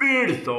150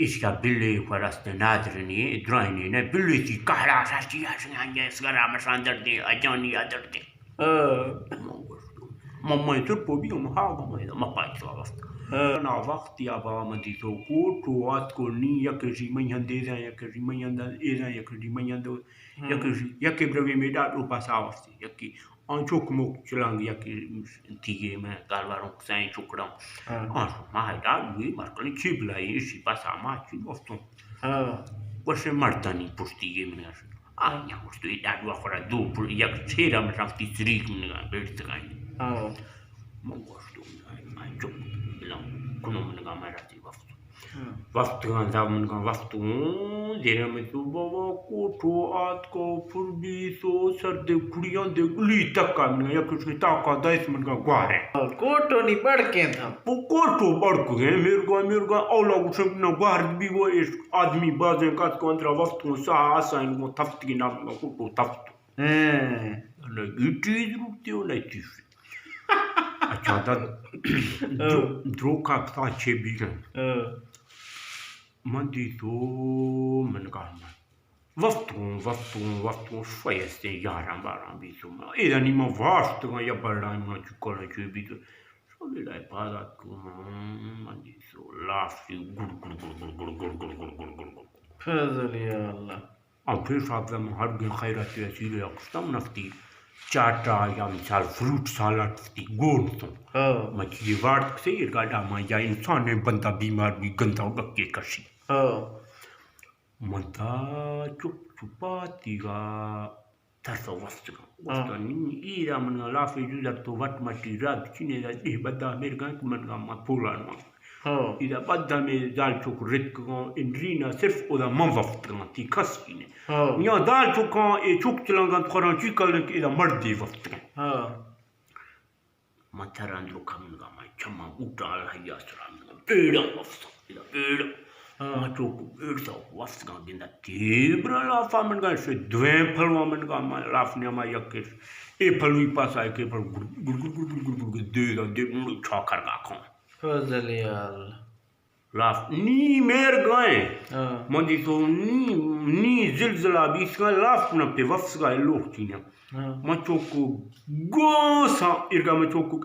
إيش باللي فرست نادرني دراني نه باللي تي كهلا شاشي عشان سكرا مشان دردي أجاني أدردي ما يتربو بيهم هذا ما بايت وقت أنا وقت يا بابا ما تيجو توات كوني يكجي من ينديزا يكجي من يندا إذا يكجي من يندو يكجي بري ميدا رو باساوستي يكي أن شوك مو شلانگ يكي تيجي ما كاربارون ساين شوكرام ما هيدا وي ماركني كيبلا يشي باسا ما شي وفتون وش مرتاني بوشتيجي من عشان يا وشتو يدعو أخرى دو يك شيرا مشافتي سريك من بيرتكاني ما وشتو أي شوك لا كنا من غامراتي وفتو وقت غاندا من غام وقتو دير میں تو بابا کوٹو آت کو پھربی سو سرد کڑیاں دے گلی تک کا یا کچھ تا کا دایس من کا گوارے کوٹو نہیں پڑھ کے تھا کوٹو پڑھ کے میرے گا اولا وشم نہ گوار بھی وہ آدمی بازیں کات کو اندر وقت سا آسان کو تفت کی نام کوٹو تفت نہ گیٹی روتے ہو نہیں چیز اچھا دا درو کا تا چھ بھی مندي تو من قام وفتو شوية يارا بارا بيسو إذا نما واشت يا برا ما تقول شو بيتو شو بيلا يبارك مندي تو لافي فضل يا الله أو في شاب لما هرجع خيرات يسير يقصد نفتي چاٹا یا مثال فروٹ سالاد تھی گوشت میں یہ وارد سے یہ گاڑا میں یا انسان ہے بندہ بیمار بھی گندا گکے کشی منتا چپ چپاتی گا ترسا وسط گا نی ایرا من لافی جوزر تو وٹ مٹی راد چینے دا یہ بدا میرے گا من گا ما پولان ما إذا بدأ من دال شوك رتكان إنرينا صرف ولا ما وفتكان تي كسينه يا دال شوكان شوك تلانغان تقران شيء كلنك إذا مردي وفتكان ما تران لو كمن غما كما وطال هيا سران بيرا وفت إذا بيرا ما شوك بيرا وفتكان بيندا تيبرا لا فامن غان شو دوين فلوا من غما لافنيا ما يكش إيه فلوي باسا إيه فل gur de chakar غاكون فضل يا الله لاف ني مير غاين مندي تو ني زلزلة بيسكا لاف نبتي وفسكا اللوختينا ما تشوكو غوسا إرغا ما تشوكو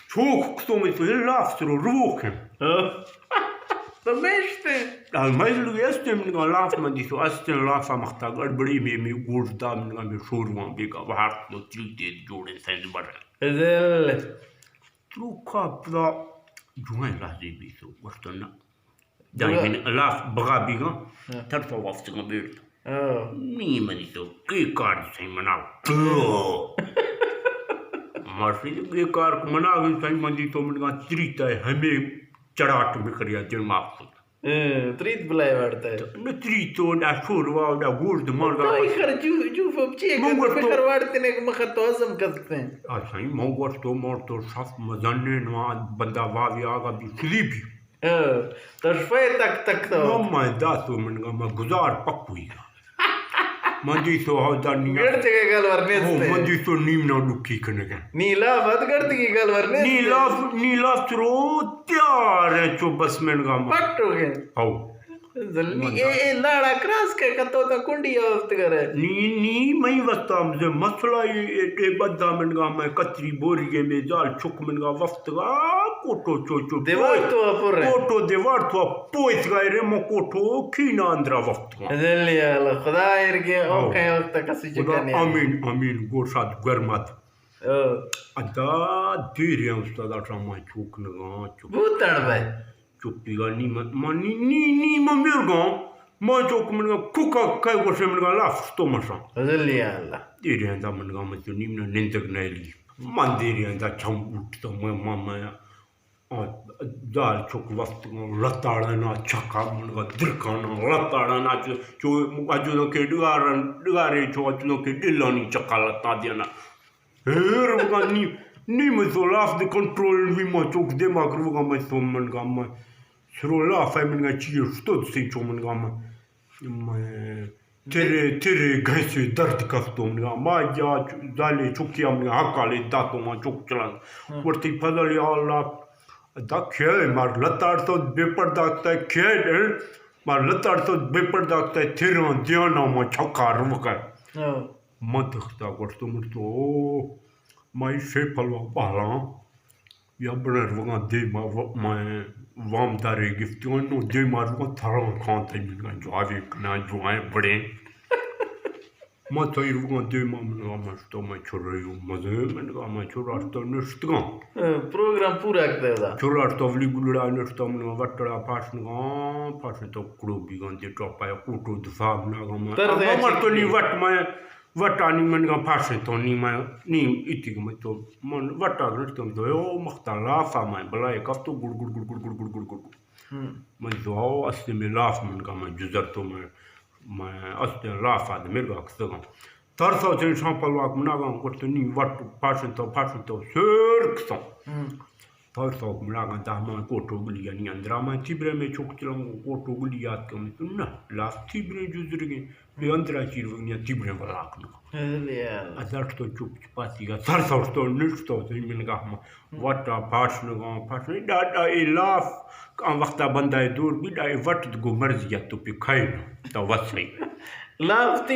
تشوكو كتومي تو لاف سرو روكن فمشتي المايلو يستم من لاف مندي تو أستن لافا مختاق أربري مي غوردا من غامي شوروان بيكا وحارت لو تلتي جورن سيد برا فضل تروكا بلا جوين لحظي بيسو وقتنا دايمين لاف بغا بيغا ترفع وفتنا بيرد مي منيتو كي كارد سي مناو مارفي كي كارد مناو سي منيتو منغا تريتا همي چڑاٹ میں کریا جن ماقصد تريد بلا يورتا نتريتو دا شوروا دا گورد مانگا تو اخر جو فبچے فکر وارتنے کو مخت تو عزم کرتے ہیں اچھا موغر تو مورتو شف مزننے نوا بندہ واوی آگا بھی سلیبی تو شفائی تک تو ماما داتو منگا ما گزار پکوئی گا مندی تو ہاو دا نیا گڑتے کے گل ورنیستے مندی تو نیم نا لکی کنگا نیلا فت گڑتے کی گل ورنیستے نیلاف ترو تیار ہے چو بس منگا ما پٹو گئے ہاو اے لاڑا کراس کے کتو تا کنڈی آفت کرے نی میں وستا مجھے مسئلہ اے بدا منگا میں کتری بوری میں جال چک منگا وفت گا کوٹو چو دیوار تو اپر ہے کوٹو دیوار تو پویت گئے رے مو کوٹو کینا اندرا وفت گا دلی اللہ خدا ارگے او کہیں وقت کسی چکنے آمین گوشاد گرمات ادا دیرے استاد اٹھاما چوک نگا بوتن بھائی چوپی گا نی میر گا ما چوک منگا کوکا کئی گوشے منگا لافتو مسا دلی اللہ دیرے اندا منگا مجھو نیمنا نندگ نیلی من دیرے اندا چھم اٹھتا ماما دال چوک وقت لتاڑنا چکا منگا درکانا لتاڑنا چو اجو کے ڈگارے چو اجو کے دلانی چکا لتا دینا ہیر مگا نی مجھو لاف دی کنٹرول بھی ما چوک دے ما کرو گا مجھو منگا ما سرو لاف ہے منگا چیئر ستود سی چو منگا ما تیرے گھر سے درد کفتو منگا ما جا دالے چوکیا منگا حقا لے داتو ما چوک چلان ورتی فضل یا اللہ Da kjell mar latar to bepardakta kjell mar latar to bepardakta thiran diana ma chakar muka matakta gorto murto mai shepalwa bala ya brer wanga de ma vam dare giftion no de mar ko tharan khante min jaave na joai bade ma toir wanga de ma ma sto ma chorreyo maze men ga ma chorar to nustga program pura kda chorar to vli gulda nustam no vatla pasn to klubi gante topa ya kuto dfa na ga ma to ni vat ma vatani man ga pasn to ni ma ni itig ma to mon vata gustom to yo mahtala fa ma bala ka to gul ma zo asme laf man ga ma juzar to ma asme lafa de merga kstaga tarsa chen champalwak mnaga korto ni vat pasn to sirkson tarsa mnaga da ma koto guli yani andra ma tibre me choktilam koto guli yat kam tunna la tibre juzurge be andra chirvnya tibre balak azar to chuk pati ga tarsa to nisto min ga ma vata pasn da ilaf kan waqta banda dur bida vat go marziya to pe khain ta wasai lafti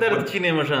dard chine masha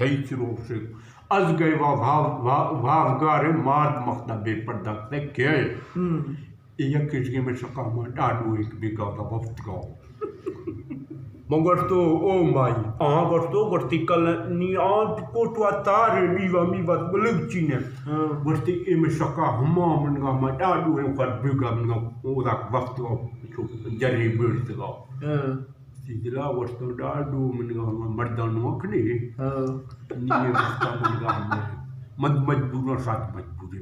Teitro se azgay vav gare mard makhna be pardak te kye iya kishge me shaka ma dadu ek biga da waft ga mangar to oh my gorto vertical ni ant kotwa tar mi vat bulug chine verti e me shaka huma man ga ma dadu ek far biga man ga o da waft ga jari bird ga Sidila wasto dadu menga mardan wakni ni wasta menga mad majbur sat majburi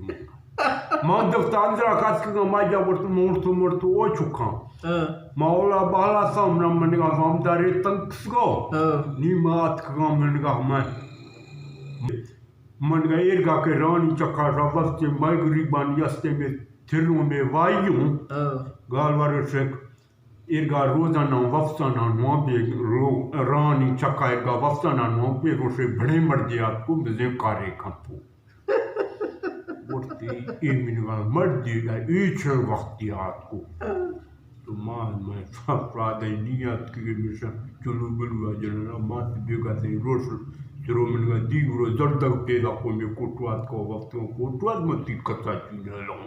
ma dok tandra kat ka maja wortu mortu o chukha maula bala samna menga vam dare tanksko ni mat ka menga menga erga ke rani chakha rabaste maigri ban yaste me thiru me vayu galwar shek irga rozana wafsana no be rani chaka irga wafsana no be roshe bade mardiya ko bize kare kampu worti eminwa mardiya each waqtiyat ko to ma fa da niyat ki misha chulu bulu ajana mat biga te rosh jero minga digro zardak te da ko me kotwat ko waqtu kotwat mati kata china long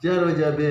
charo jabe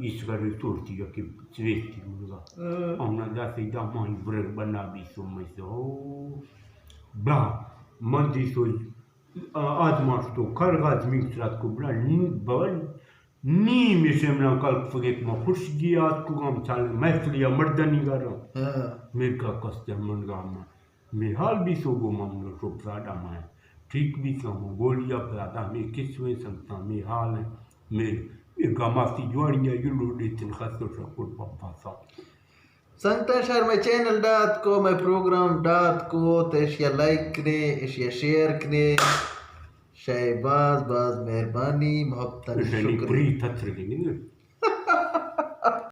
Iskare torti che svesti muga. Ona da sei da mai vrem bana biso meso. Bla mandi so admash to kargaz miktrat ko bla ni bavan ni misemna kalk faget ma khusgiyat ko gam chal mahfiliya mardani gara. Mirka kasta mangama. میں حال بھی سو گو ماملو تو پرادا میں ٹھیک بھی سو گولیا پرادا میں کس میں سمتا میں حال ہے میں گامافتی جوانیا یلو دیتن خاصو شکر پاپا سا سنگتا شہر میں چینل ڈات کو میں پروگرام ڈات کو تو اشیا لائک کرے اشیا شیئر کرے شاہ باز مہربانی محبت شکریہ پری تھتر گے